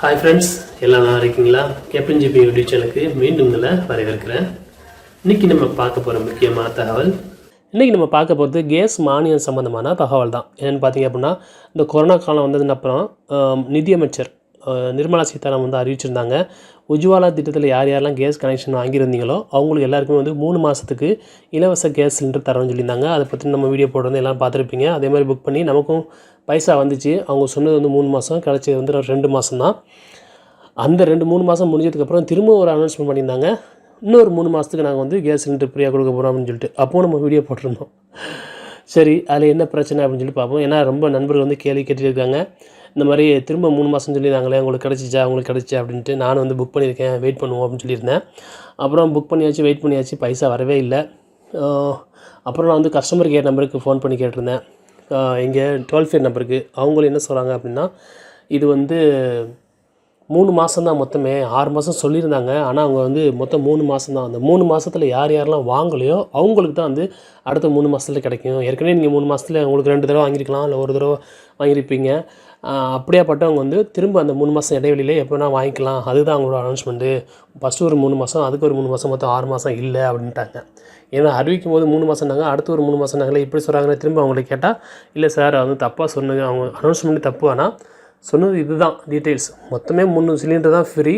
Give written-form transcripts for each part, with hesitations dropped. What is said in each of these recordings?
Hi friends, எல்லாம் நல்லா இருக்கீங்களா? கேப்டன் ஜிபி யூடியூப் சேனலுக்கு மீண்டும் உங்களை வரவேற்கிறேன். இன்னைக்கு நம்ம பார்க்க போகிற முக்கியமான தகவல், இன்றைக்கி நம்ம பார்க்க போகிறது கேஸ் மானியம் சம்மந்தமான தகவல் தான். என்னென்னு பார்த்தீங்க அப்படின்னா, இந்த கொரோனா காலம் வந்ததுக்கு அப்புறம் நிதியமைச்சர் நிர்மலா சீதாராமன் வந்து அறிவிச்சிருந்தாங்க. உஜ்வாலா திட்டத்தில் யார் யாரெல்லாம் கேஸ் கனெக்ஷன் வாங்கியிருந்தீங்களோ அவங்களுக்கு எல்லாருக்குமே வந்து 3 மாதத்துக்கு இலவச கேஸ் சிலிண்டர் தரோன்னு சொல்லியிருந்தாங்க. அதை பற்றி நம்ம வீடியோ போடுறது எல்லாம் பார்த்துருப்பீங்க. அதே மாதிரி புக் பண்ணி நமக்கும் பைசா வந்துச்சு. அவங்க சொன்னது வந்து 3 மாதம், கிடச்சது வந்து 2 மாதம் தான். அந்த 2-3 மாதம் முடிஞ்சதுக்கப்புறம் திரும்ப ஒரு அனௌன்ஸ்மெண்ட் பண்ணியிருந்தாங்க. இன்னொரு 3 மாதத்துக்கு நாங்கள் வந்து கேஸ் சிலிண்டர் ஃப்ரீயாக கொடுக்க போகிறோம் அப்படின்னு சொல்லிட்டு அப்போது நம்ம வீடியோ போட்டிருந்தோம். சரி, அதில் என்ன பிரச்சனை அப்படின்னு சொல்லி பார்ப்போம். ஏன்னா ரொம்ப நண்பர்கள் வந்து கேள்வி கேட்டுருக்காங்க. இந்த மாதிரி திரும்ப 3 மாதம் சொல்லியிருந்தாங்களே, உங்களுக்கு கிடச்சிச்சா அப்படின்ட்டு. நானும் வந்து புக் பண்ணியிருக்கேன், வெயிட் பண்ணுவோம் அப்படின்னு சொல்லியிருந்தேன். அப்புறம் புக் பண்ணியாச்சு, வெயிட் பண்ணியாச்சு, பைசா வரவே இல்லை. அப்புறம் நான் வந்து கஸ்டமர் கேர் நம்பருக்கு ஃபோன் பண்ணி கேட்டிருந்தேன், இங்கே 12 நம்பருக்கு. அவங்களும் என்ன சொல்கிறாங்க அப்படின்னா, இது வந்து 3 மாதம் தான், மொத்தமே 6 மாதம் சொல்லியிருந்தாங்க. ஆனால் அவங்க வந்து மொத்தம் 3 மாதம் தான். அந்த 3 மாதத்தில் யார் யாரெல்லாம் வாங்கலையோ அவங்களுக்கு தான் வந்து அடுத்த 3 மாதத்தில் கிடைக்கும். ஏற்கனவே நீங்கள் 3 மாதத்தில் உங்களுக்கு 2 தடவை வாங்கியிருக்கலாம், இல்லை ஒரு தடவை வாங்கியிருப்பீங்க. அப்படியாப்பட்டவங்க வந்து திரும்ப அந்த 3 மாதம் இடைவெளியில் எப்போ வேணால் வாங்கிக்கலாம். அதுதான் அவங்களோட அனௌன்ஸ்மெண்ட்டு. ஃபஸ்ட்டு ஒரு 3 மாதம், அதுக்கு ஒரு 3 மாதம், மொத்தம் 6 மாதம் இல்லை அப்படின்ட்டாங்க. ஏன்னா அறிவிக்கும் போது 3 மாதம்னாங்க, அடுத்து ஒரு 3 மாதம்னாங்களே, இப்படி சொல்கிறாங்கன்னு திரும்ப அவங்களை கேட்டால், இல்லை சார் அது வந்து தப்பாக சொன்னது, அவங்க அனௌன்ஸ்மெண்ட் தப்பு. ஆனால் சொன்னது இதுதான் டீட்டெயில்ஸ். மொத்தமே 3 சிலிண்டர் தான் ஃப்ரீ.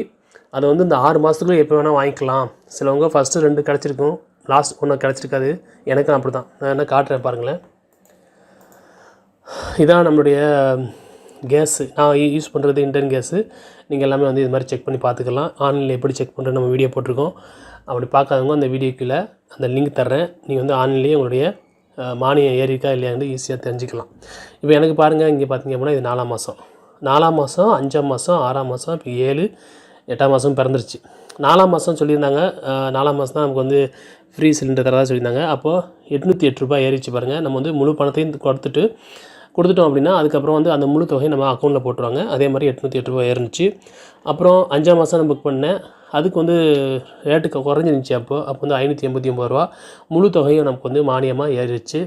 அதை வந்து இந்த 6 மாதத்துக்குள்ளே எப்போ வேணால் வாங்கிக்கலாம். சிலவங்க ஃபஸ்ட்டு 2 கிடச்சிருக்கும், லாஸ்ட் 1 கிடச்சிருக்காது. எனக்கும் அப்படி தான். நான் என்ன காட்டுறேன் பாருங்களேன். இதான் நம்மளுடைய கேஸு. நான் யூஸ் பண்ணுறது இண்டேன் கேஸு. நீங்கள் எல்லாமே வந்து இது மாதிரி செக் பண்ணி பார்த்துக்கலாம். ஆன்லைனில் எப்படி செக் பண்ணுறது நம்ம வீடியோ போட்டிருக்கோம். அப்படி பார்க்காதவங்க அந்த வீடியோக்குள்ளே அந்த லிங்க் தர்றேன். நீங்கள் வந்து ஆன்லைன்லேயே உங்களுடைய மானியம் ஏறிக்கா இல்லையான்னு ஈஸியாக தெரிஞ்சுக்கலாம். இப்போ எனக்கு பாருங்கள், இங்கே பார்த்தீங்க அப்படின்னா இது 4ஆம் மாதம், 4ஆம் மாதம், 5ஆம் மாதம், 6ஆம் மாதம், இப்போ 7, 8ஆம் மாதம் பிறந்துருச்சு. 4ஆம் மாதம் சொல்லியிருந்தாங்க. 4ஆம் மாதம் தான் நமக்கு வந்து ஃப்ரீ சிலிண்டர் தரதாக சொல்லியிருந்தாங்க. அப்போது 808 ரூபாய் ஏறிச்சு பாருங்கள். நம்ம வந்து முழு பணத்தையும் கொடுத்துட்டோம் அப்படின்னா அதுக்கப்புறம் வந்து அந்த முழு தொகையை நம்ம அக்கௌண்ட்டில் போட்டுருவாங்க. அதே மாதிரி 808 ரூபாய் ஏறிச்சு. அப்புறம் 5ஆம் மாதம் நான் புக் பண்ணேன். அதுக்கு வந்து ரேட்டுக்கு குறைஞ்சிருந்துச்சி. அப்போ வந்து 589 ரூபா முழு தொகையும் நமக்கு வந்து மானியமாக ஏறிச்சு.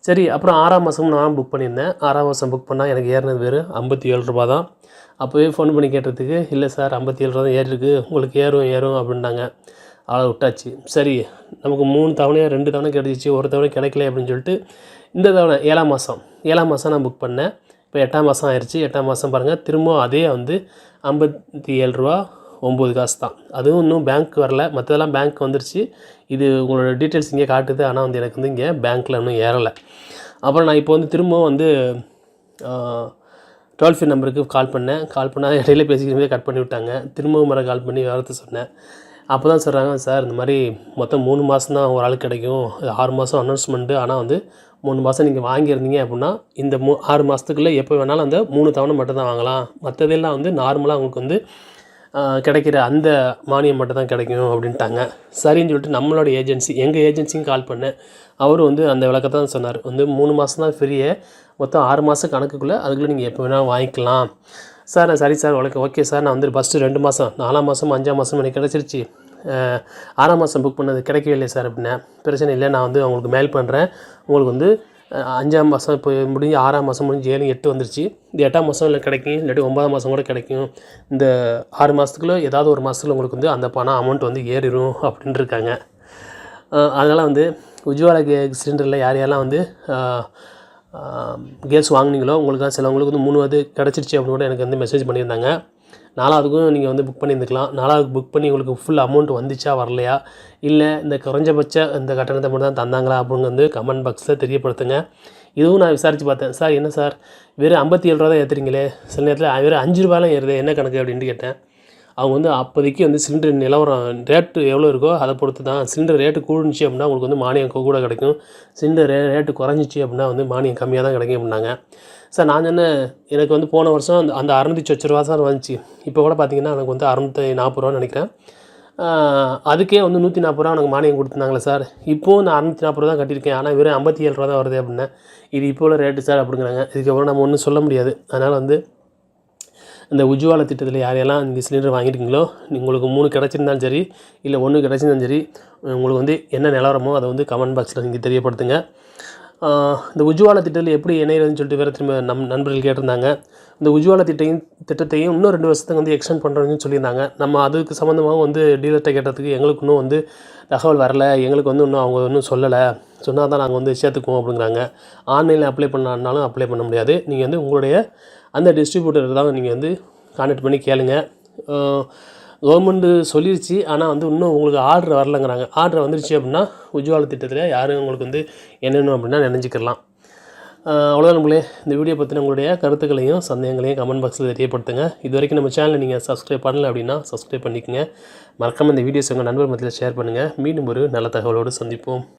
சரி, அப்புறம் 6ஆம் மாதம் நான் புக் பண்ணியிருந்தேன். 6ஆம் மாதம் புக் பண்ணால் எனக்கு ஏறினது வெறும் 57 ரூபா தான். அப்போவே ஃபோன் பண்ணி கேட்டதுக்கு, இல்லை சார் 57 ரூபா தான் ஏறிருக்கு, உங்களுக்கு ஏறும் அப்படின்னாங்க. அவ்வளோ விட்டாச்சு. சரி, நமக்கு 3 தவணையாக 2 தவணை கிடச்சிச்சு, ஒரு தவணை கிடைக்கல அப்படின்னு சொல்லிட்டு இந்த தவணை 7ஆம் மாதம் நான் புக் பண்ணேன். இப்போ 8ஆம் மாதம் ஆயிடுச்சு. 8ஆம் மாதம் பாருங்கள், திரும்ப அதே வந்து 57 ரூபா 9 காசு தான். அதுவும் இன்னும் பேங்க் வரல, மற்றதெல்லாம் பேங்க் வந்துருச்சு. இது உங்களோட டீட்டெயில்ஸ் இங்கே காட்டுது. ஆனால் வந்து எனக்கு வந்து இங்கே பேங்க்கில் இன்னும் ஏறலை. அப்புறம் நான் இப்போ வந்து திரும்பவும் வந்து 12 நம்பருக்கு கால் பண்ணால் இடையில பேசிக்கிறதே கட் பண்ணி விட்டாங்க. திரும்பவும் முறை கால் பண்ணி விவரத்தை சொன்னேன். அப்போ தான் சொல்கிறாங்க, சார் இந்த மாதிரி மொத்தம் 3 மாதம் தான் ஒரு ஆளுக்கு கிடைக்கும், 6 மாதம் அனௌன்ஸ்மெண்ட்டு. ஆனால் வந்து 3 மாதம் நீங்கள் வாங்கியிருந்தீங்க அப்படின்னா இந்த 6 மாதத்துக்குள்ளே எப்போ வேணாலும் அந்த 3 தவணை மட்டும் தான் வாங்கலாம். மற்றதெல்லாம் வந்து நார்மலாக உங்களுக்கு வந்து கிடைக்கிற அந்த மானியம் மட்டும் தான் கிடைக்கும் அப்படின்ட்டாங்க. சரின்னு சொல்லிட்டு நம்மளோட எங்கள் ஏஜென்சியும் கால் பண்ணேன். அவரும் வந்து அந்த விளக்கத்தை தான் சொன்னார். வந்து 3 மாதம் தான் ஃப்ரீயே, மொத்தம் 6 மாதம் கணக்குக்குள்ளே, அதுக்குள்ளே நீங்கள் எப்போ வேணாலும் வாங்கிக்கலாம். சார் சரி சார், ஓகே சார், நான் வந்து ஃபஸ்ட்டு 2 மாதம், 4ஆம் மாதம், 5ஆம் மாதம் எனக்கு கிடச்சிருச்சு. 6ஆம் மாதம் புக் பண்ணது கிடைக்கவே இல்லை சார் அப்படின்னேன். பிரச்சனை இல்லை, நான் வந்து உங்களுக்கு மெயில் பண்ணுறேன். உங்களுக்கு வந்து 5ஆம் மாதம் இப்போ முடிஞ்சு 6ஆம் மாதம் முடிஞ்சு 7, 8 வந்துருச்சு. இந்த 8ஆம் மாதம் இல்லை கிடைக்கும், இல்லாட்டி 9ஆம் மாதம் கூட கிடைக்கும். இந்த 6 மாதத்துக்குள்ளே ஏதாவது ஒரு மாதத்தில் உங்களுக்கு வந்து அந்த பணம் அமௌண்ட் வந்து ஏறிடும் அப்படின்னு இருக்காங்க. அதனால் வந்து உஜ்வாலா சிலிண்டரில் யார் யாரெல்லாம் வந்து கேஸ் வாங்கினீங்களோ உங்களுக்கு தான், சிலவங்களுக்கு வந்து 3வது கிடச்சிருச்சு அப்படின்னு கூட எனக்கு வந்து மெசேஜ் பண்ணியிருந்தாங்க. 4வதுக்கும் நீங்கள் வந்து புக் பண்ணியிருந்துக்கலாம். 4வது புக் பண்ணி உங்களுக்கு ஃபுல் அமௌண்ட் வந்துச்சா வரலையா, இல்லை இந்த குறைஞ்சபட்ச இந்த கட்டணத்தை மட்டும் தான் தந்தாங்களா அப்படின்னு வந்து கமெண்ட் பாக்ஸில் தெரியப்படுத்துங்க. இதுவும் நான் விசாரித்து பார்த்தேன். சார் என்ன சார் வெறும் 57 ரூபா தான் ஏற்றுறீங்களே, சில நேரத்தில் வெறும் 5 ரூபாயெலாம் ஏறுது, என்ன கணக்கு அப்படின்ட்டு கேட்டேன். அவங்க வந்து அப்போதைக்கு வந்து சிலிண்டர் நிலவரம் ரேட்டு எவ்வளோ இருக்கோ அதை பொறுத்து தான். சிலிண்டர் ரேட்டு கூடுனுச்சு அப்படின்னா உங்களுக்கு வந்து மானியம் கூட கிடைக்கும். சிலிண்டர் ரேட்டு குறைஞ்சிச்சு அப்படின்னா வந்து மானியம் கம்மியாக தான் கிடைக்கும் அப்படின்னாங்க. சார் நான் சொன்னேன், எனக்கு வந்து போன வருஷம் அந்த 600 ரூபா தான் வந்துச்சு. இப்போ கூட பார்த்தீங்கன்னா எனக்கு வந்து 640 ரூபான்னு நினைக்கிறேன். அதுக்கே வந்து 140 ரூபா எனக்கு மானியம் கொடுத்துருந்தாங்களே சார். இப்போவும் நான் 640 ரூபா தான் கட்டியிருக்கேன், ஆனால் வெறும் 57 ரூபா தான் வருது அப்படின்னேன். இது இப்போ உள்ள ரேட்டு சார் அப்படிங்கிறாங்க. இதுக்கப்புறம் நம்ம ஒன்றும் சொல்ல முடியாது. அதனால் வந்து இந்த உஜ்வாலா திட்டத்தில் யாரெல்லாம் நீங்கள் சிலிண்டர் வாங்கியிருக்கீங்களோ, உங்களுக்கு 3 கிடச்சிருந்தாலும் சரி, இல்லை 1 கிடச்சிருந்தாலும் சரி, உங்களுக்கு வந்து என்ன நிலவரமோ அதை வந்து கமெண்ட் பாக்ஸில் நீங்கள் தெரியப்படுத்துங்க. இந்த உஜ்வாலா திட்டத்தில் எப்படி இணையிறதுன்னு சொல்லிட்டு வேறு திரும்ப நண்பர்கள் கேட்டிருந்தாங்க. இந்த உஜ்வாலா திட்டத்தையும் இன்னும் 2 வருஷத்துக்கு வந்து எக்ஸ்டெண்ட் பண்ணுறோன்னு சொல்லியிருந்தாங்க. நம்ம அதுக்கு சம்மந்தமாக வந்து டீலர்கிட்ட கேட்டதுக்கு எங்களுக்கு இன்னும் வந்து தகவல் வரல, எங்களுக்கு வந்து இன்னும் அவங்க இன்னும் சொல்லலை, சொன்னால் தான் நாங்கள் வந்து சேர்த்துக்குவோம் அப்படிங்கிறாங்க. ஆன்லைனில் அப்ளை பண்ணாலும் அப்ளை பண்ண முடியாது. நீங்கள் வந்து உங்களுடைய அந்த டிஸ்ட்ரிபியூட்டர் தான் நீங்கள் வந்து கான்டாக்ட் பண்ணி கேளுங்க. கவர்மெண்ட்டு சொல்லிருச்சு, ஆனால் வந்து இன்னும் உங்களுக்கு ஆர்டர் வரலைங்கிறாங்க. ஆர்டர் வந்துருச்சு அப்படின்னா உஜ்வாலா திட்டத்தில் யாரும் உங்களுக்கு வந்து என்னென்ன அப்படின்னா நினைஞ்சிக்கலாம். அவ்வளோதான் நம்மளே. இந்த வீடியோ பற்றின உங்களுடைய கருத்துக்களையும் சந்தேகங்களையும் கமெண்ட் பாக்ஸில் தெரியப்படுத்துங்க. இது வரைக்கும் நம்ம சேனலை நீங்கள் சப்ஸ்கிரைப் பண்ணல அப்படின்னா சப்ஸ்கிரைப் பண்ணிக்கோங்க. மறக்காமல் இந்த வீடியோஸ் உங்கள் நண்பர் மத்தியில் ஷேர் பண்ணுங்கள். மீண்டும் ஒரு நல்ல தகவலோடு சந்திப்போம்.